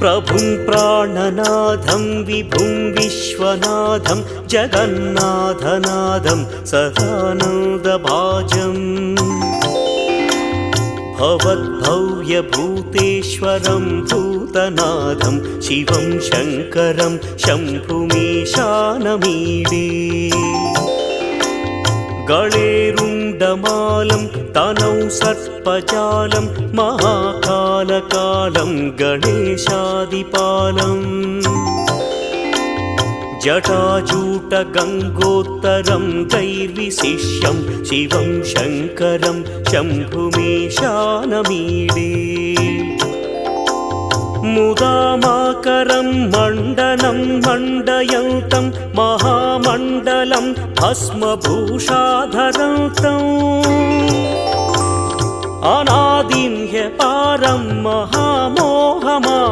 प्रभुं प्राणनाथं विभुं विश्वनाथं जगन्नाथनाथं सदानन्दभाजम् भवद्भव्यभूतेश्वरं भूतनाथं शिवं शङ्करं शम्भुमीशानमीडे गळेरुण्डमालं तनौ सर्पजालं महाकालकालं गणेशादिपालम् जटाजूटगङ्गोत्तरं दैर्विशिष्यं शिवं शङ्करं शम्भुमीशानमीडे मुदामाकरं मण्डनं मण्डयन्तं महामण्डलं भस्मभूषाधरन्तम् अनादिं ह्यपारं महामो